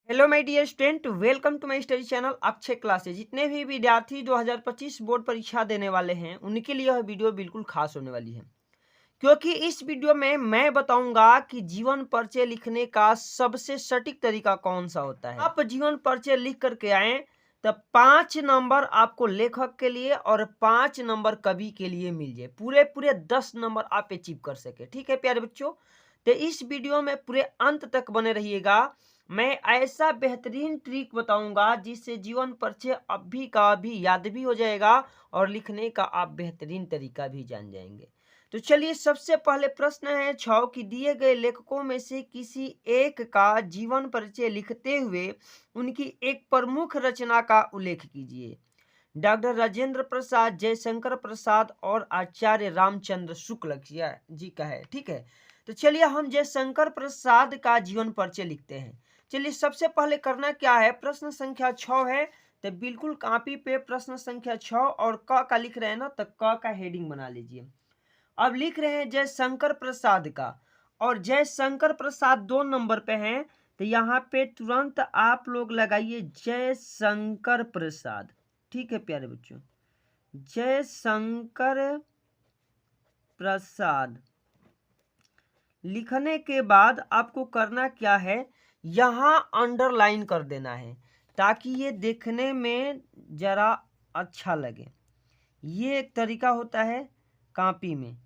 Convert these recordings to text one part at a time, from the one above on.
Hello my dear student, welcome to my study channel Akshay classes. जितने भी विद्यार्थी 2025 board परीक्षा देने वाले हैं उनके लिए यह वीडियो बिल्कुल खास होने वाली है, क्योंकि इस वीडियो में मैं बताऊंगा कि जीवन परिचय लिखने का सबसे सटीक तरीका कौन सा होता है। आप जीवन परिचय लिख करके आए तब 5 नंबर आपको लेखक के लिए और 5 नंबर कवि के लिए मिल जाए, पूरे पूरे 10 नंबर आप अचीव कर सके। ठीक है प्यारे बच्चों, तो इस वीडियो में पूरे अंत तक बने रहिएगा। मैं ऐसा बेहतरीन ट्रिक बताऊंगा जिससे जीवन परिचय अभी का अभी याद भी हो जाएगा और लिखने का आप बेहतरीन तरीका भी जान जाएंगे। तो चलिए, सबसे पहले प्रश्न है 6 कि दिए गए लेखकों में से किसी एक का जीवन परिचय लिखते हुए उनकी एक प्रमुख रचना का उल्लेख कीजिए। डॉक्टर राजेंद्र प्रसाद, जयशंकर प्रसाद और आचार्य रामचंद्र शुक्ल जी का है। ठीक है, तो चलिए हम जयशंकर प्रसाद का जीवन परिचय लिखते हैं। चलिए, सबसे पहले करना क्या है, प्रश्न संख्या 6 है तो बिल्कुल कॉपी पे प्रश्न संख्या 6 और क का लिख रहे हैं ना, तो क का हेडिंग बना लीजिए। अब लिख रहे हैं जयशंकर प्रसाद का, और जयशंकर प्रसाद 2 नंबर पे हैं, तो यहाँ पे तुरंत आप लोग लगाइए जयशंकर प्रसाद। ठीक है प्यारे बच्चों, जयशंकर प्रसाद लिखने के बाद आपको करना क्या है, यहाँ अंडरलाइन कर देना है ताकि ये देखने में जरा अच्छा लगे। ये एक तरीका होता है कॉपी में।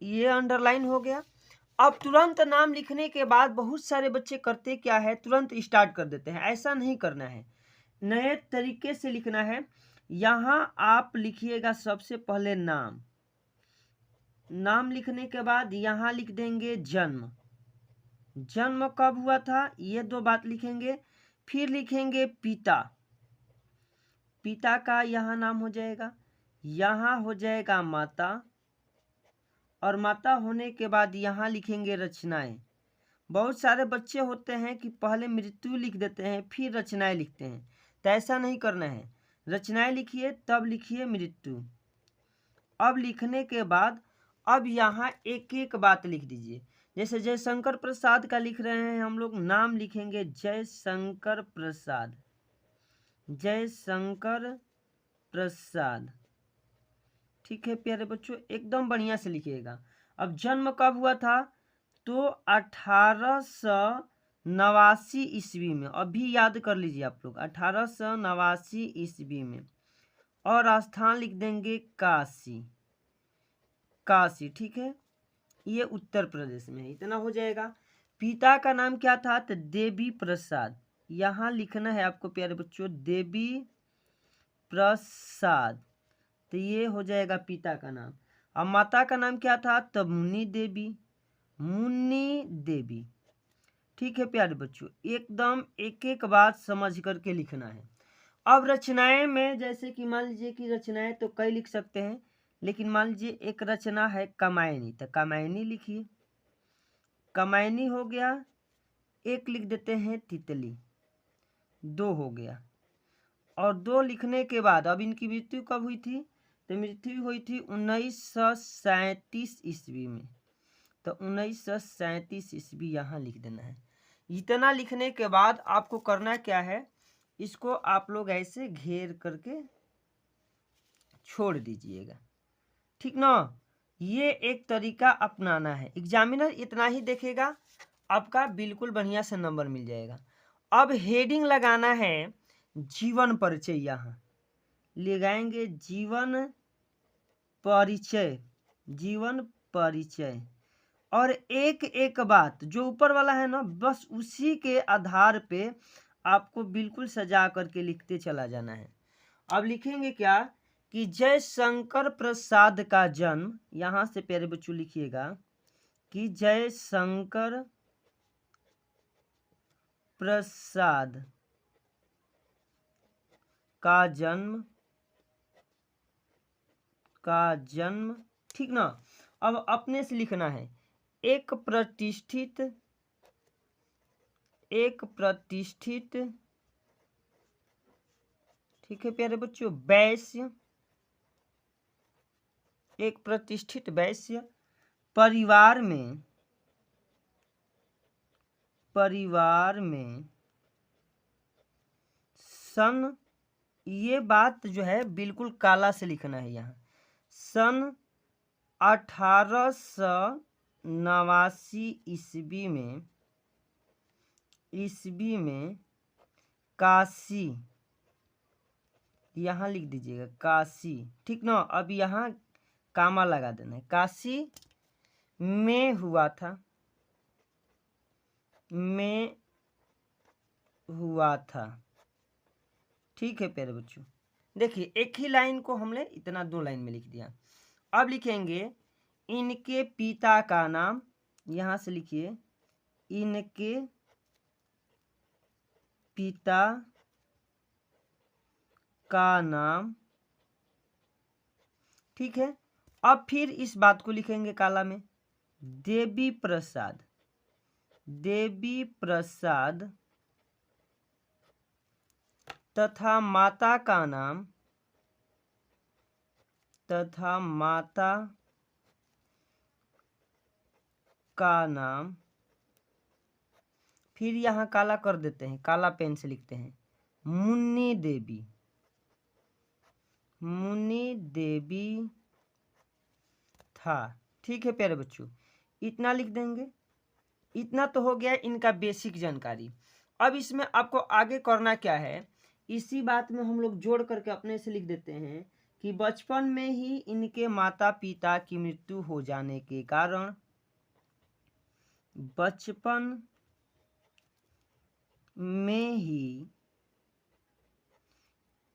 ये अंडरलाइन हो गया। अब तुरंत नाम लिखने के बाद बहुत सारे बच्चे करते क्या है, तुरंत स्टार्ट कर देते हैं। ऐसा नहीं करना है, नए तरीके से लिखना है। यहाँ आप लिखिएगा सबसे पहले नाम। नाम लिखने के बाद यहाँ लिख देंगे जन्म। जन्म कब हुआ था, ये 2 बात लिखेंगे। फिर लिखेंगे पिता। पिता का यहाँ नाम हो जाएगा। यहाँ हो जाएगा माता, और माता होने के बाद यहाँ लिखेंगे रचनाएं। बहुत सारे बच्चे होते हैं कि पहले मृत्यु लिख देते हैं फिर रचनाएं लिखते हैं, तो ऐसा नहीं करना है। रचनाएं लिखिए तब लिखिए मृत्यु। अब लिखने के बाद अब यहाँ एक एक बात लिख दीजिए। जैसे जयशंकर प्रसाद का लिख रहे हैं हम लोग, नाम लिखेंगे जयशंकर प्रसाद। जयशंकर प्रसाद। ठीक है प्यारे बच्चों, एकदम बढ़िया से लिखिएगा। अब जन्म कब हुआ था, तो 1889 ईस्वी में। अभी याद कर लीजिए आप लोग, 1889 ईस्वी में। और स्थान लिख देंगे काशी। काशी, ठीक है, ये उत्तर प्रदेश में है। इतना हो जाएगा। पिता का नाम क्या था, तो देवी प्रसाद। यहाँ लिखना है आपको प्यारे बच्चों, देवी प्रसाद। तो ये हो जाएगा पिता का नाम। अब माता का नाम क्या था, तो मुन्नी देवी। मुन्नी देवी। ठीक है प्यारे बच्चों, एकदम एक एक बात समझ करके लिखना है। अब रचनाएं में, जैसे कि मान लीजिए कि रचनाएं तो कई लिख सकते हैं, लेकिन मान लीजिए एक रचना है कामायनी, तो कामायनी लिखिए। कामायनी हो गया। एक लिख देते हैं तितली। 2 हो गया। और 2 लिखने के बाद अब इनकी मृत्यु कब हुई थी, तो मृत्यु हुई थी 1937 ईस्वी में। तो 1937 ईस्वी यहाँ लिख देना है। इतना लिखने के बाद आपको करना क्या है, इसको आप लोग ऐसे घेर करके छोड़ दीजिएगा। ठीक ना, ये एक तरीका अपनाना है। एग्जामिनर इतना ही देखेगा, आपका बिल्कुल बढ़िया से नंबर मिल जाएगा। अब हेडिंग लगाना है जीवन परिचय। यहाँ लगाएंगे जीवन परिचय। जीवन परिचय, और एक एक बात जो ऊपर वाला है ना, बस उसी के आधार पे आपको बिल्कुल सजा करके लिखते चला जाना है। अब लिखेंगे क्या कि जयशंकर प्रसाद का जन्म, यहाँ से प्यारे बच्चों लिखिएगा कि जयशंकर प्रसाद का जन्म ठीक ना। अब अपने से लिखना है एक प्रतिष्ठित ठीक है प्यारे बच्चों, वैश्य। एक प्रतिष्ठित वैश्य परिवार में सन, ये बात जो है बिल्कुल काला से लिखना है यहाँ। सन 1889 ईस्वी में काशी, यहाँ लिख दीजिएगा काशी, ठीक ना। अब यहाँ कामा लगा देना है, काशी में हुआ था, में हुआ था। ठीक है प्यारे बच्चों, देखिए एक ही लाइन को हमने इतना 2 लाइन में लिख दिया। अब लिखेंगे इनके पिता का नाम, यहाँ से लिखिए इनके पिता का नाम। ठीक है, अब फिर इस बात को लिखेंगे काला में, देवी प्रसाद, देवी प्रसाद तथा माता का नाम, तथा माता का नाम। फिर यहाँ काला कर देते हैं, काला पेन से लिखते हैं मुन्नी देवी, मुन्नी देवी था। ठीक है प्यारे बच्चों, इतना लिख देंगे। इतना तो हो गया इनका बेसिक जानकारी। अब इसमें आपको आगे करना क्या है, इसी बात में हम लोग जोड़ करके अपने से लिख देते हैं कि बचपन में ही इनके माता पिता की मृत्यु हो जाने के कारण, बचपन में ही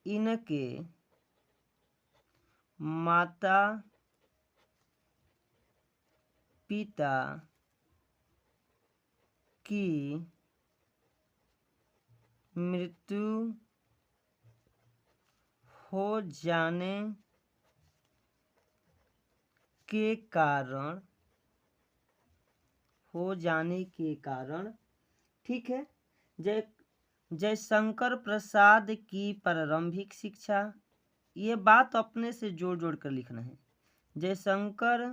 इनके माता पिता की मृत्यु हो जाने के कारण, हो जाने के कारण, ठीक है, जयशंकर प्रसाद की प्रारंभिक शिक्षा, ये बात अपने से जोड़ जोड़ कर लिखना है। जयशंकर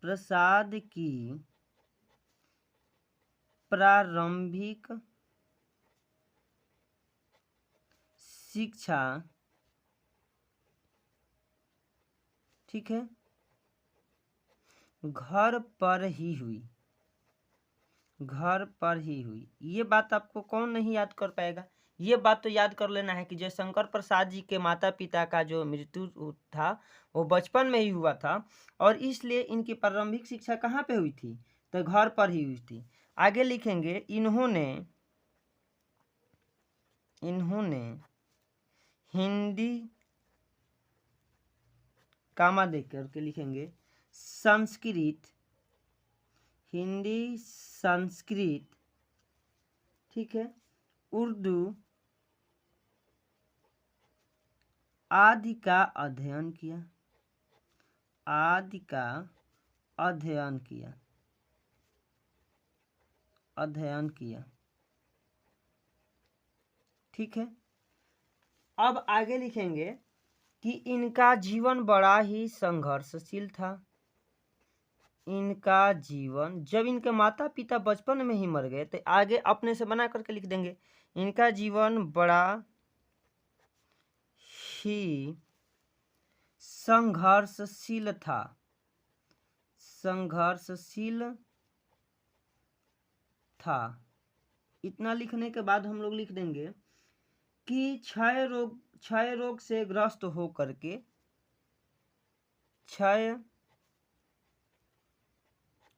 प्रसाद की प्रारंभिक शिक्षा, ठीक है, घर पर ही हुई, घर पर ही हुई। ये बात आपको कौन नहीं याद कर पाएगा, ये बात तो याद कर लेना है कि जयशंकर प्रसाद जी के माता पिता का जो मृत्यु था वो बचपन में ही हुआ था, और इसलिए इनकी प्रारंभिक शिक्षा कहाँ पे हुई थी, तो घर पर ही हुई थी। आगे लिखेंगे इन्होंने, इन्होंने हिंदी, कामा देख करके लिखेंगे संस्कृत, हिंदी संस्कृत, ठीक है, उर्दू आदि का अध्ययन किया, आदि का अध्ययन किया, अध्ययन किया। ठीक है, अब आगे लिखेंगे कि इनका जीवन बड़ा ही संघर्षशील था। इनका जीवन, जब इनके माता पिता बचपन में ही मर गए तो आगे अपने से बना करके लिख देंगे इनका जीवन बड़ा ही संघर्षशील था, संघर्षशील था। इतना लिखने के बाद हम लोग लिख देंगे कि क्षय रोग से ग्रस्त हो करके, क्षय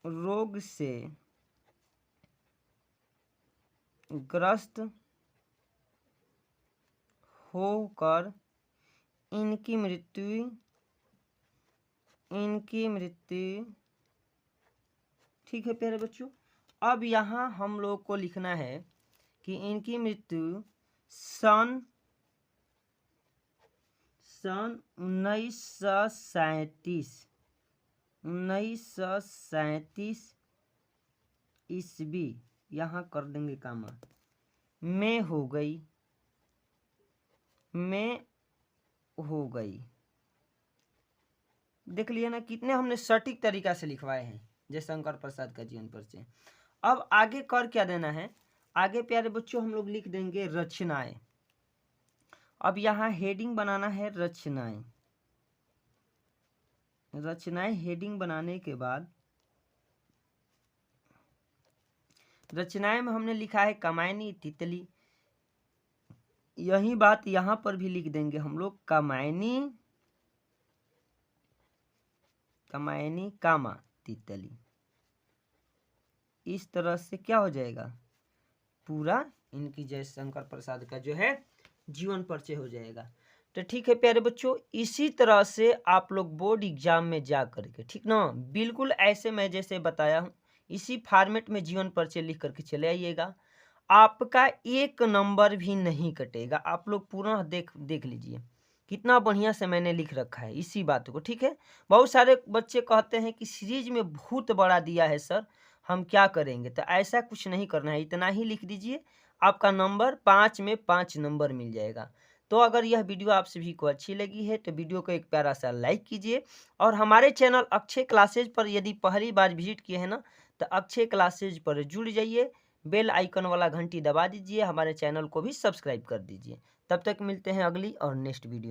रोग से ग्रस्त होकर इनकी मृत्यु, इनकी मृत्यु। ठीक है प्यारे बच्चों, अब यहाँ हम लोग को लिखना है कि इनकी मृत्यु सन 1937 ईस्वी, यहाँ कर देंगे कामा, में हो गई, में हो गई। देख लिया ना कितने हमने सटीक तरीका से लिखवाए हैं जयशंकर प्रसाद का जीवन परिचय। अब आगे कर क्या देना है, आगे प्यारे बच्चों हम लोग लिख देंगे रचनाएं। अब यहाँ हेडिंग बनाना है रचनाएं। रचनाएं हेडिंग बनाने के बाद रचनाएं में हमने लिखा है कामायनी तितली, यही बात यहाँ पर भी लिख देंगे हम लोग कामायनी कामायनी कामा तितली। इस तरह से क्या हो जाएगा, पूरा इनकी जयशंकर प्रसाद का जो है जीवन परिचय हो जाएगा। तो ठीक है प्यारे बच्चों, इसी तरह से आप लोग बोर्ड एग्जाम में जा करके, ठीक ना, बिल्कुल ऐसे मैं जैसे बताया हूँ इसी फॉर्मेट में जीवन परिचय लिख करके चले आइएगा। आपका एक नंबर भी नहीं कटेगा। आप लोग पूरा देख लीजिए कितना बढ़िया से मैंने लिख रखा है इसी बात को, ठीक है। बहुत सारे बच्चे कहते हैं कि सीरीज में बहुत बड़ा दिया है सर, हम क्या करेंगे। तो ऐसा कुछ नहीं करना है, इतना ही लिख दीजिए, आपका नंबर 5 में 5 नंबर मिल जाएगा। तो अगर यह वीडियो आप सभी को अच्छी लगी है तो वीडियो को एक प्यारा सा लाइक कीजिए, और हमारे चैनल अक्षय क्लासेज पर यदि पहली बार विजिट किए हैं ना तो अक्षय क्लासेज पर जुड़ जाइए, बेल आइकन वाला घंटी दबा दीजिए, हमारे चैनल को भी सब्सक्राइब कर दीजिए। तब तक मिलते हैं अगली और नेक्स्ट वीडियो।